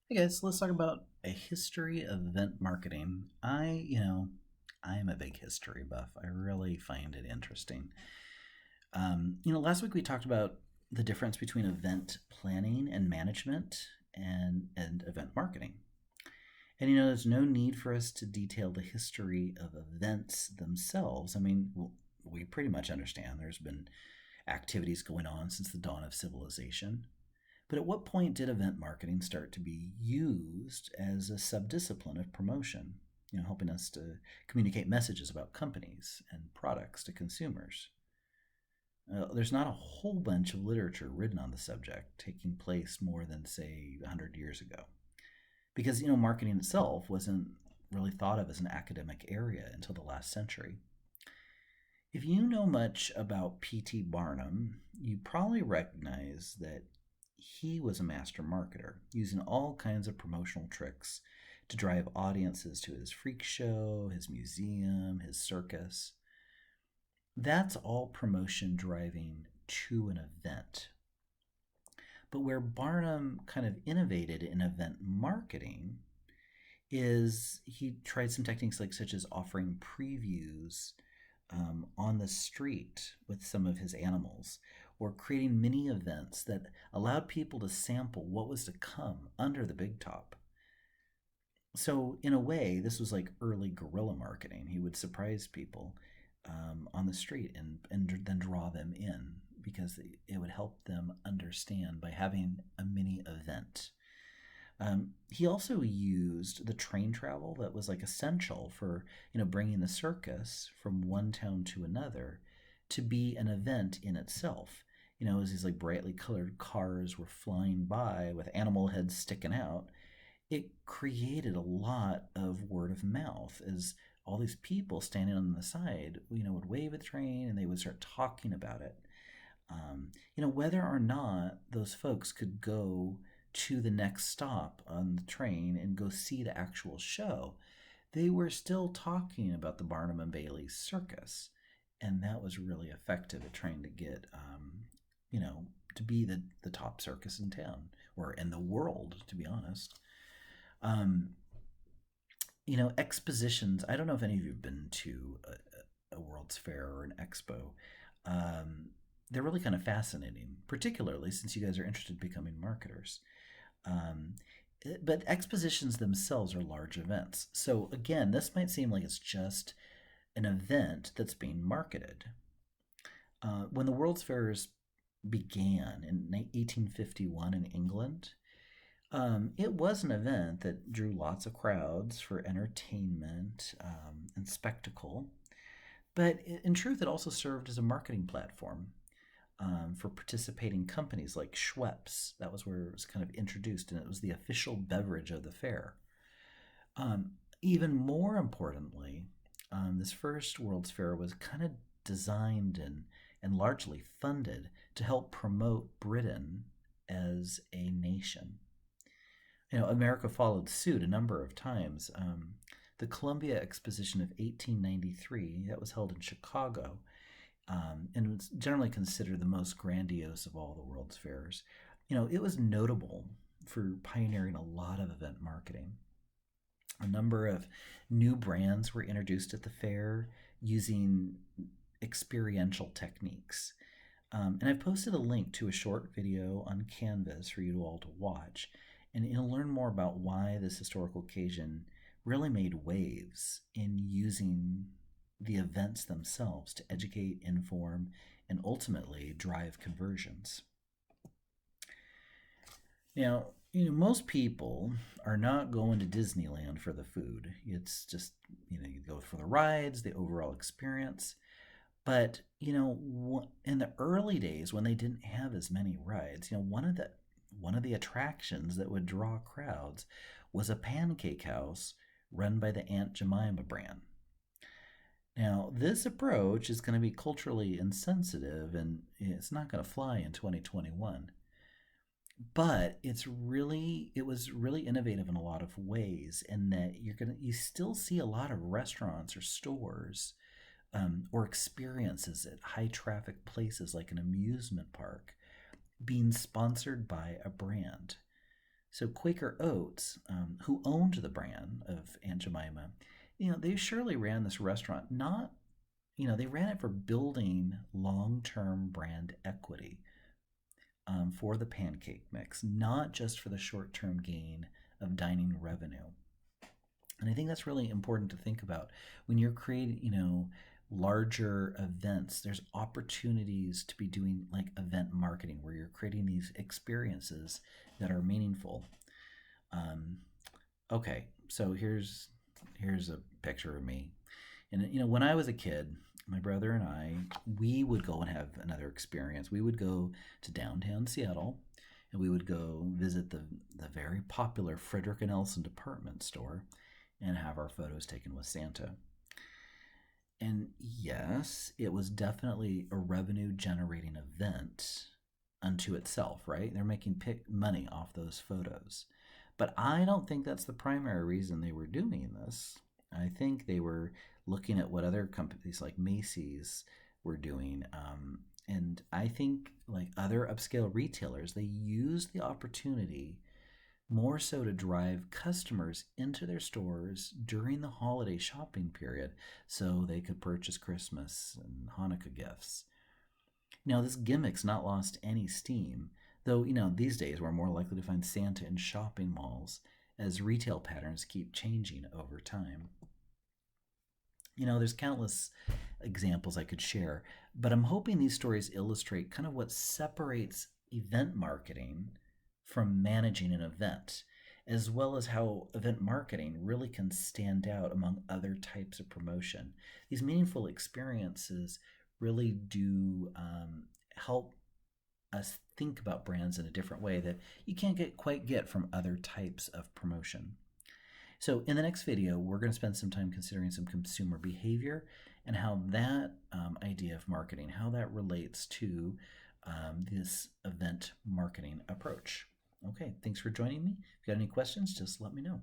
Hey guys, let's talk about a history of event marketing. I am a big history buff. I really find it interesting. Last week we talked about the difference between event planning and management and event marketing. And there's no need for us to detail the history of events themselves. We pretty much understand there's been activities going on since the dawn of civilization. But at what point did event marketing start to be used as a subdiscipline of promotion, helping us to communicate messages about companies and products to consumers? There's not a whole bunch of literature written on the subject taking place more than, say, 100 years ago. Because, marketing itself wasn't really thought of as an academic area until the last century. If you know much about P.T. Barnum, you probably recognize that he was a master marketer, using all kinds of promotional tricks to drive audiences to his freak show, his museum, his circus. That's all promotion driving to an event. But where Barnum kind of innovated in event marketing is he tried some techniques like such as offering previews on the street with some of his animals, or creating mini events that allowed people to sample what was to come under the big top. So, in a way, this was like early guerrilla marketing. He would surprise people on the street and then draw them in because it would help them understand by having a mini event. He also used the train travel that was like essential for bringing the circus from one town to another to be an event in itself. As these like brightly colored cars were flying by with animal heads sticking out, it created a lot of word of mouth as all these people standing on the side, would wave at the train and they would start talking about it. Whether or not those folks could go to the next stop on the train and go see the actual show, they were still talking about the Barnum and Bailey circus. And that was really effective at trying to get, to be the top circus in town or in the world, to be honest. Um, Expositions. I don't know if any of you have been to a World's Fair or an expo. Um, they're really kind of fascinating, particularly since you guys are interested in becoming marketers. Um, but expositions themselves are large events. So, again, this might seem like it's just an event that's being marketed. When the World's Fairs began in 1851 in England, it was an event that drew lots of crowds for entertainment and spectacle. But in truth, it also served as a marketing platform for participating companies like Schweppes. That was where it was kind of introduced, and it was the official beverage of the fair. Even more importantly, this first World's Fair was kind of designed and largely funded to help promote Britain as a nation. America followed suit a number of times. The Columbia Exposition of 1893, that was held in Chicago, and was generally considered the most grandiose of all the World's Fairs. It was notable for pioneering a lot of event marketing. A number of new brands were introduced at the fair using experiential techniques. And I've posted a link to a short video on Canvas for you all to watch. And you'll learn more about why this historical occasion really made waves in using the events themselves to educate, inform, and ultimately drive conversions. Now, most people are not going to Disneyland for the food. It's just, you go for the rides, the overall experience. But, in the early days when they didn't have as many rides, one of the attractions that would draw crowds was a pancake house run by the Aunt Jemima brand. Now, this approach is going to be culturally insensitive and it's not going to fly in 2021. But it was really innovative in a lot of ways in that you still see a lot of restaurants or stores or experiences at high traffic places like an amusement park being sponsored by a brand. So Quaker Oats, who owned the brand of Aunt Jemima, they surely ran this restaurant not, they ran it for building long-term brand equity for the pancake mix, not just for the short-term gain of dining revenue. And I think that's really important to think about when you're creating, larger events. There's opportunities to be doing like event marketing where you're creating these experiences that are meaningful. Um, okay, so here's a picture of me, and when I was a kid, my brother and I, we would go and have another experience. We would go to downtown Seattle, and we would go visit the very popular Frederick and Elson department store, and have our photos taken with Santa. And yes, it was definitely a revenue generating event unto itself, right? They're making money off those photos. But I don't think that's the primary reason they were doing this. I think they were looking at what other companies like Macy's were doing. And I think, like other upscale retailers, they use the opportunity more so to drive customers into their stores during the holiday shopping period so they could purchase Christmas and Hanukkah gifts. Now, this gimmick's not lost any steam, though, these days we're more likely to find Santa in shopping malls as retail patterns keep changing over time. There's countless examples I could share, but I'm hoping these stories illustrate kind of what separates event marketing from managing an event, as well as how event marketing really can stand out among other types of promotion. These meaningful experiences really do help us think about brands in a different way that you can't quite get from other types of promotion. So in the next video, we're going to spend some time considering some consumer behavior and how that idea of marketing, how that relates to this event marketing approach. Okay, thanks for joining me. If you got any questions, just let me know.